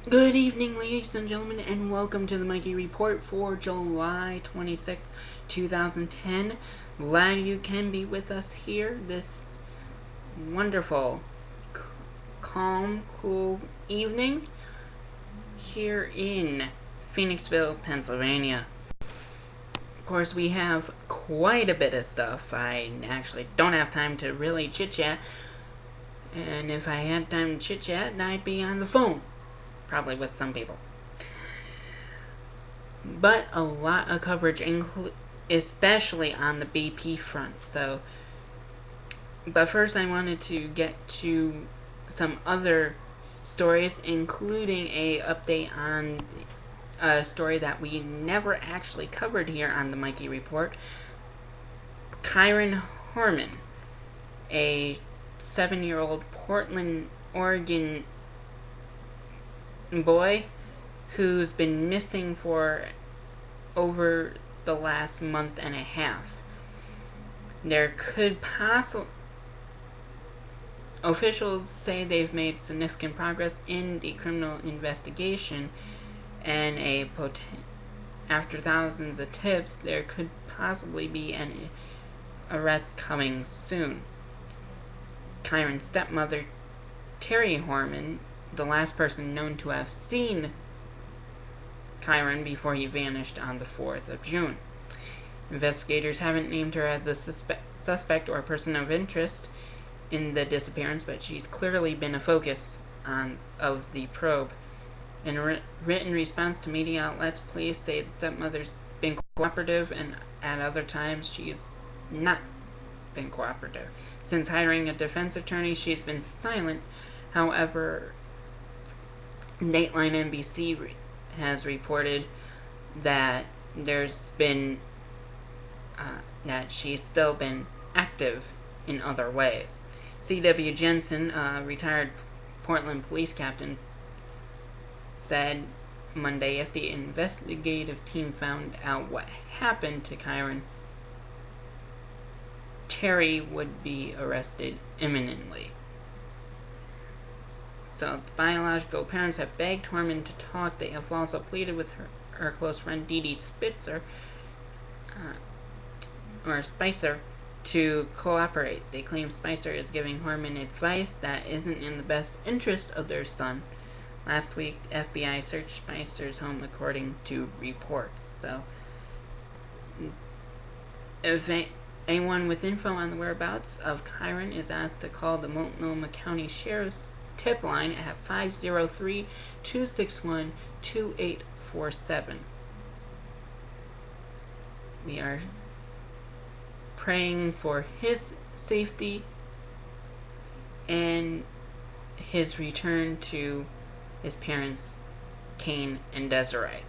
Good evening, ladies and gentlemen, and welcome to the Mikey Report for July 26, 2010. Glad you can be with us here this wonderful, calm, cool evening here in Phoenixville, Pennsylvania. Of course, we have quite a bit of stuff. I actually don't have time to really chit-chat, and if I had time to chit-chat, I'd be on the phone. Probably with some people. But a lot of coverage, especially on the BP front. But first I wanted to get to some other stories, including a update on a story that we never actually covered here on the Mikey Report. Kyron Horman, a 7-year-old Portland, Oregon boy who's been missing for over the last month and a half. There could officials say they've made significant progress in the criminal investigation, and after thousands of tips, there could possibly be an arrest coming soon. Kyron's stepmother, Terry Horman, the last person known to have seen Chiron before he vanished on the 4th of June. Investigators haven't named her as a suspect or person of interest in the disappearance, but she's clearly been a focus of the probe. In a written response to media outlets, police say the stepmother's been cooperative, and at other times she's not been cooperative. Since hiring a defense attorney, she's been silent. However, Dateline NBC has reported that that she's still been active in other ways. C.W. Jensen, retired Portland police captain, said Monday if the investigative team found out what happened to Kyron, Terry would be arrested imminently. So, the biological parents have begged Horman to talk. They have also pleaded with her close friend Dee Dee Spicer to cooperate. They claim Spicer is giving Horman advice that isn't in the best interest of their son. Last week, FBI searched Spicer's home according to reports. So, if anyone with info on the whereabouts of Kyron is asked to call the Multnomah County Sheriff's tip line at 503-261-2847. We are praying for his safety and his return to his parents, Kane and Desiree,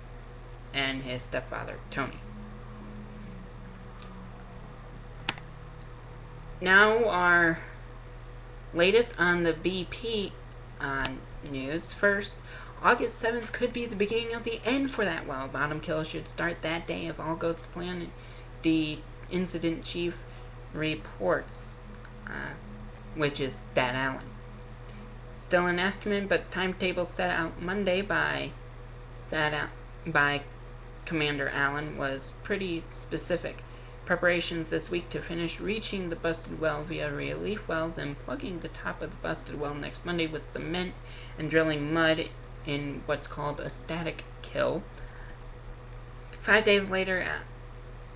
and his stepfather, Tony. Now our latest on the BP news. First, August 7th could be the beginning of the end for that well. Bottom kill should start that day if all goes to plan. The incident chief reports, which is Dad Allen. Still an estimate, but timetable set out Monday by Commander Allen was pretty specific. Preparations this week to finish reaching the busted well via relief well, then plugging the top of the busted well next Monday with cement and drilling mud in what's called a static kill. 5 days later,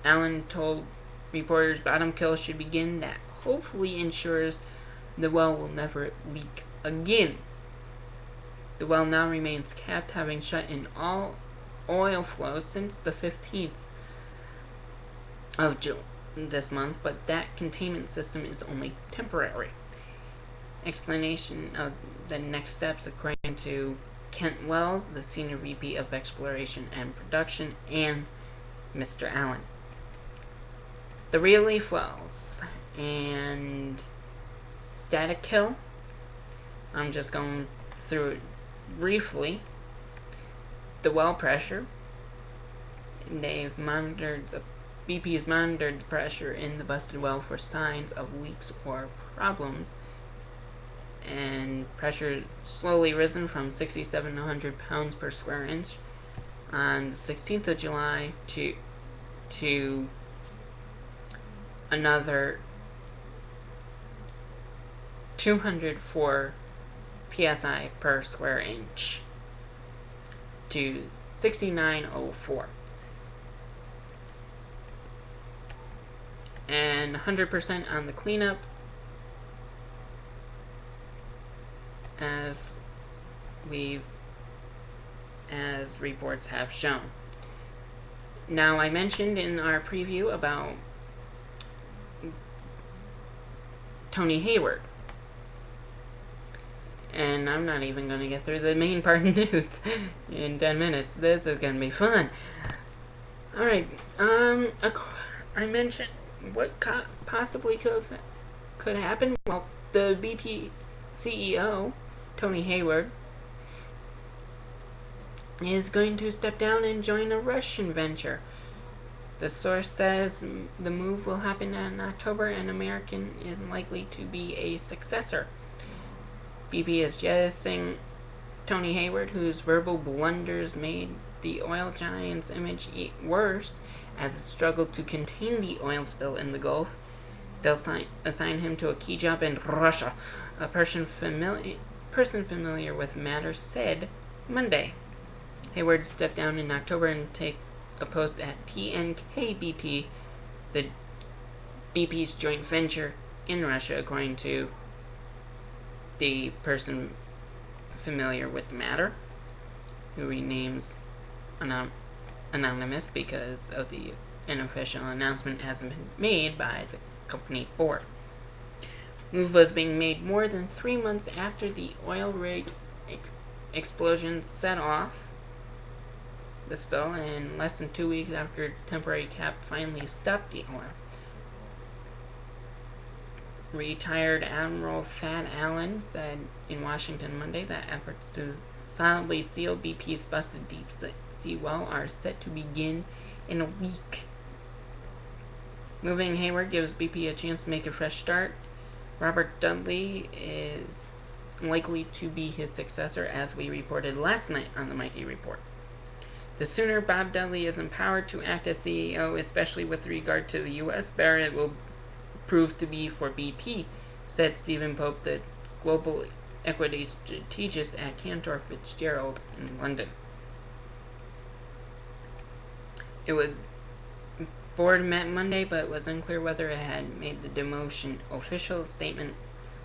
Allen told reporters bottom kill should begin. That hopefully ensures the well will never leak again. The well now remains capped, having shut in all oil flow since the 15th of June this month, but that containment system is only temporary. Explanation of the next steps according to Kent Wells, the Senior VP of Exploration and Production, and Mr. Allen. The relief wells and static kill, I'm just going through it briefly. The well pressure, BP has monitored the pressure in the busted well for signs of leaks or problems, and pressure slowly risen from 6,700 pounds per square inch on the 16th of July to another 204 psi per square inch to 6904. And 100% on the cleanup, as reports have shown. Now, I mentioned in our preview about Tony Hayward, and I'm not even going to get through the main part of news in 10 minutes. This is going to be fun. Alright, I mentioned what possibly could happen. Well, the BP CEO, Tony Hayward, is going to step down and join a Russian venture. The source says the move will happen in October, and American is likely to be a successor. BP is jettisoning Tony Hayward, whose verbal blunders made the oil giant's image worse as it struggled to contain the oil spill in the Gulf. They'll assign him to a key job in Russia, a person familiar with matters said Monday. Hayward stepped down in October and take a post at TNK-BP, the BP's joint venture in Russia, according to the person familiar with the matter, who renames anonymous because of an official announcement hasn't been made by the company board. Move was being made more than 3 months after the oil rig explosion set off the spill, and less than 2 weeks after temporary cap finally stopped the oil. Retired Admiral Thad Allen said in Washington Monday that efforts to solidly seal BP's busted deep sea well are set to begin in a week. Moving Hayward gives BP a chance to make a fresh start. Robert Dudley is likely to be his successor, as we reported last night on the Mikey Report. The sooner Bob Dudley is empowered to act as CEO, especially with regard to the U.S., better it will prove to be for BP, said Stephen Pope, the global equity strategist at Cantor Fitzgerald in London. Board met Monday, but it was unclear whether it had made the demotion official. Statement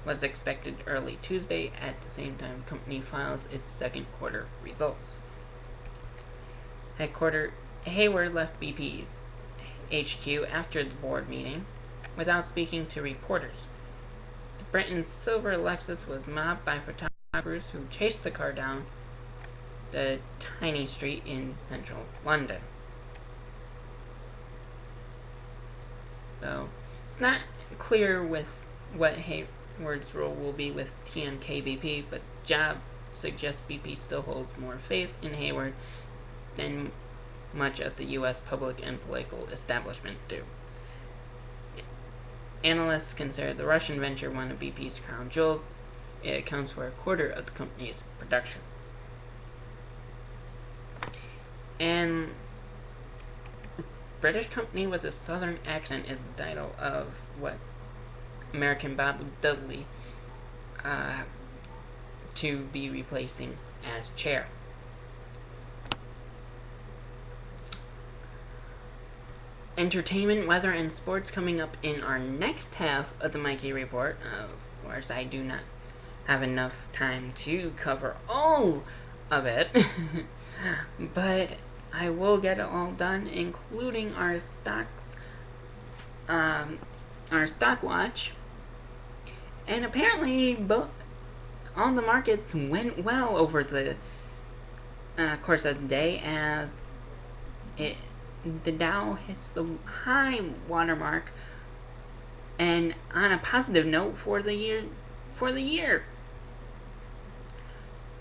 was expected early Tuesday. At the same time, the company files its second quarter results. Hayward left BP HQ after the board meeting without speaking to reporters. The Britain's silver Lexus was mobbed by photographers who chased the car down the tiny street in central London. So, it's not clear with what Hayward's role will be with TNK-BP, but Job suggests BP still holds more faith in Hayward than much of the U.S. public and political establishment do. Analysts consider the Russian venture one of BP's crown jewels. It accounts for a quarter of the company's production. And British company with a southern accent is the title of what American Bob Dudley to be replacing as chair. Entertainment, weather, and sports coming up in our next half of the Mikey Report. Of course, I do not have enough time to cover all of it, but I will get it all done, including our stocks, our stock watch. And apparently, all the markets went well over the course of the day, as the Dow hits the high watermark, and on a positive note for the year.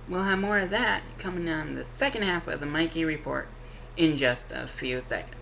We'll have more of that coming on the second half of the Mikey Report in just a few seconds.